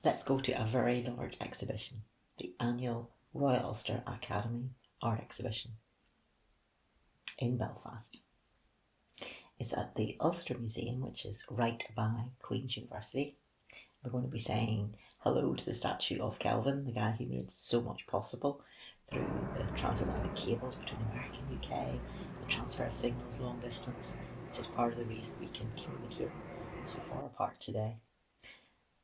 Let's go to a very large exhibition, the annual Royal Ulster Academy art exhibition in Belfast. It's at the Ulster Museum, which is right by Queen's University. We're going to be saying hello to the statue of Kelvin, the guy who made so much possible through the transatlantic cables between America and UK, the transfer of signals long distance, which is part of the reason we can communicate so far apart today.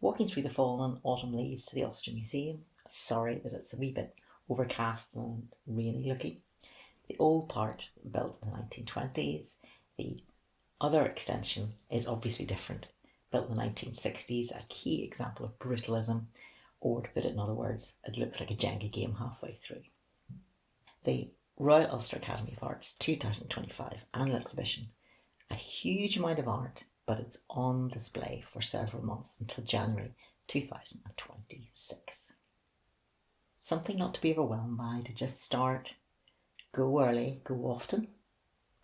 Walking through the fallen autumn leaves to the Ulster Museum. Sorry that it's a wee bit overcast and rainy looking. The old part, built in the 1920s. The other extension is obviously different, built in the 1960s, a key example of brutalism, or to put it in other words, it looks like a Jenga game halfway through. The Royal Ulster Academy of Arts 2025 annual exhibition, a huge amount of art, but it's on display for several months until January 2026. Something not to be overwhelmed by, to just start, go early, go often,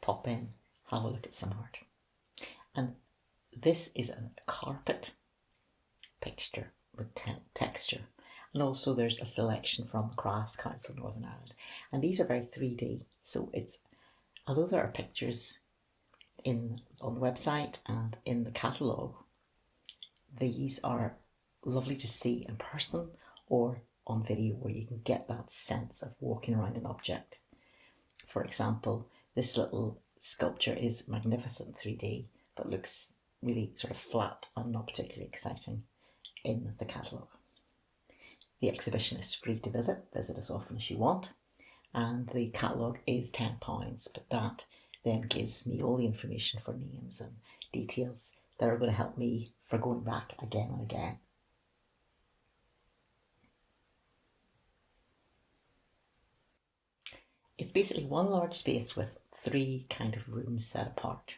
pop in, have a look at some art. And this is a carpet picture with texture. And also there's a selection from the Crafts Council of Northern Ireland. And these are very 3D. So it's, although there are pictures on the website and in the catalogue, these are lovely to see in person or on video, where you can get that sense of walking around an object. For example, this little sculpture is magnificent 3D, but looks really sort of flat and not particularly exciting in the catalogue. The exhibition is free to visit as often as you want, and the catalogue is £10, but that then gives me all the information for names and details that are going to help me for going back again and again. It's basically one large space with 3 kind of rooms set apart.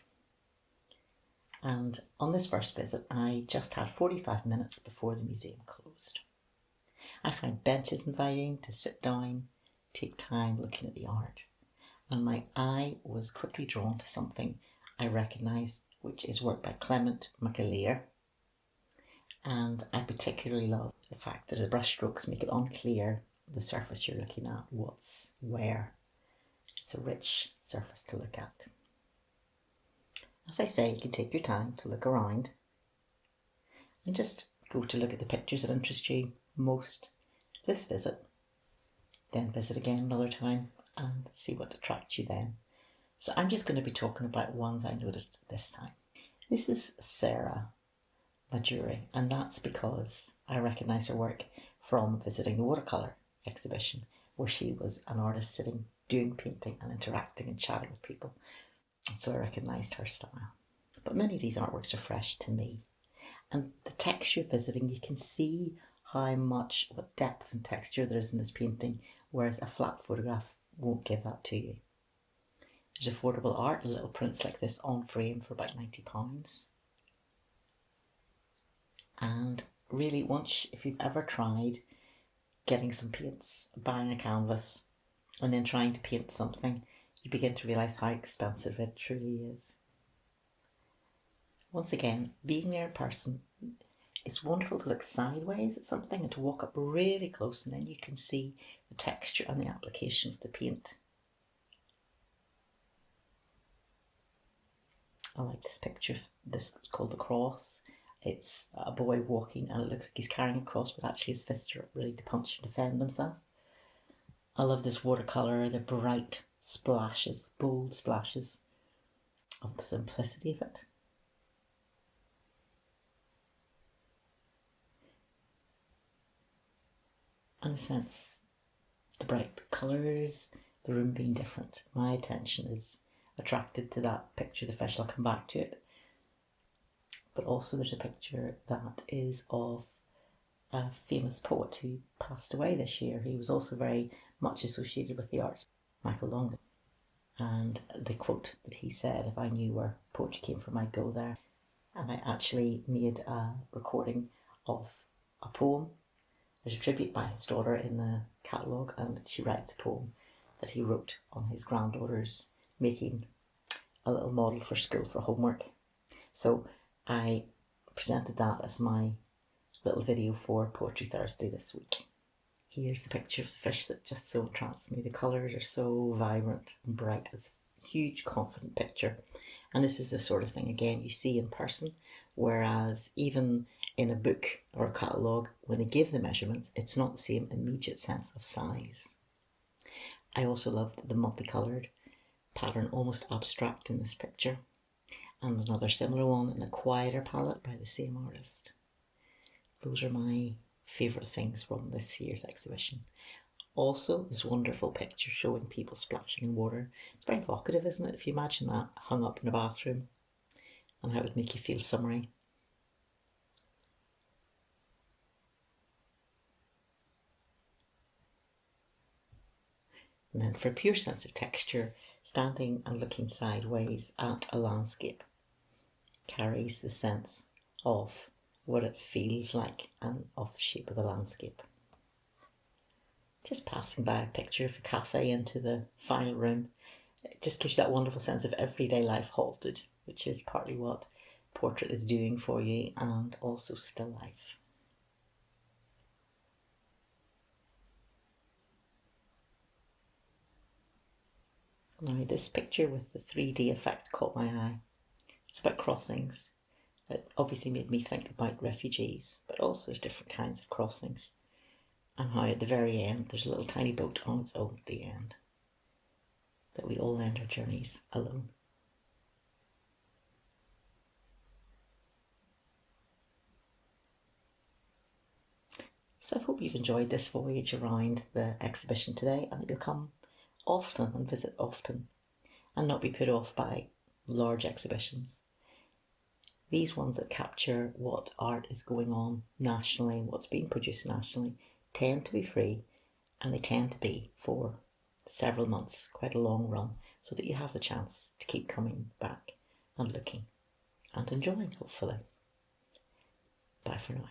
And on this first visit, I just had 45 minutes before the museum closed. I found benches inviting to sit down, take time looking at the art. And my eye was quickly drawn to something I recognised, which is work by Clement McAleer. And I particularly love the fact that the brushstrokes make it unclear the surface you're looking at, what's where. It's a rich surface to look at. As I say, you can take your time to look around and just go to look at the pictures that interest you most this visit, then visit again another time and see what attracts you then. So I'm just going to be talking about ones I noticed this time. This is Sarah Majuri, and that's because I recognise her work from visiting the watercolour exhibition, where she was an artist sitting, doing painting and interacting and chatting with people. So I recognised her style. But many of these artworks are fresh to me. And the texture visiting, you can see how much, what depth and texture there is in this painting, whereas a flat photograph won't give that to you. There's affordable art, little prints like this on frame for about £90. And really, if you've ever tried getting some paints, buying a canvas, and then trying to paint something, you begin to realise how expensive it truly is. Once again, being there in person, it's wonderful to look sideways at something and to walk up really close, and then you can see the texture and the application of the paint. I like this picture. This is called The Cross. It's a boy walking and it looks like he's carrying a cross, but actually his fists are up really to punch and defend himself. I love this watercolour, the bright splashes, bold splashes, of the simplicity of it. And a sense, the bright colours, the room being different. My attention is attracted to that picture of the fish. I'll come back to it. But also there's a picture that is of a famous poet who passed away this year. He was also very much associated with the arts, Michael Longley. And the quote that he said, "If I knew where poetry came from, I'd go there." And I actually made a recording of a poem. There's a tribute by his daughter in the catalogue, and she writes a poem that he wrote on his granddaughter's making a little model for school for homework. So I presented that as my little video for Poetry Thursday this week. Here's the picture of the fish that just so entranced me. The colours are so vibrant and bright. It's a huge, confident picture. And this is the sort of thing, again, you see in person, whereas even in a book or a catalogue, when they give the measurements, it's not the same immediate sense of size. I also love the multicoloured pattern, almost abstract in this picture, and another similar one in a quieter palette by the same artist. Those are my favourite things from this year's exhibition. Also, this wonderful picture showing people splashing in water. It's very evocative, isn't it? If you imagine that hung up in a bathroom and how it would make you feel summery. And then for a pure sense of texture, standing and looking sideways at a landscape carries the sense of what it feels like and of the shape of the landscape. Just passing by a picture of a cafe into the final room, it just gives you that wonderful sense of everyday life halted, which is partly what portrait is doing for you, and also still life. Now this picture with the 3D effect caught my eye. It's about crossings. It obviously made me think about refugees, but also there's different kinds of crossings, and how at the very end there's a little tiny boat on its own at the end, that we all end our journeys alone. So I hope you've enjoyed this voyage around the exhibition today, and that you'll come often and visit often and not be put off by large exhibitions. These ones that capture what art is going on nationally, what's being produced nationally, tend to be free, and they tend to be for several months, quite a long run, so that you have the chance to keep coming back and looking and enjoying, hopefully. Bye for now.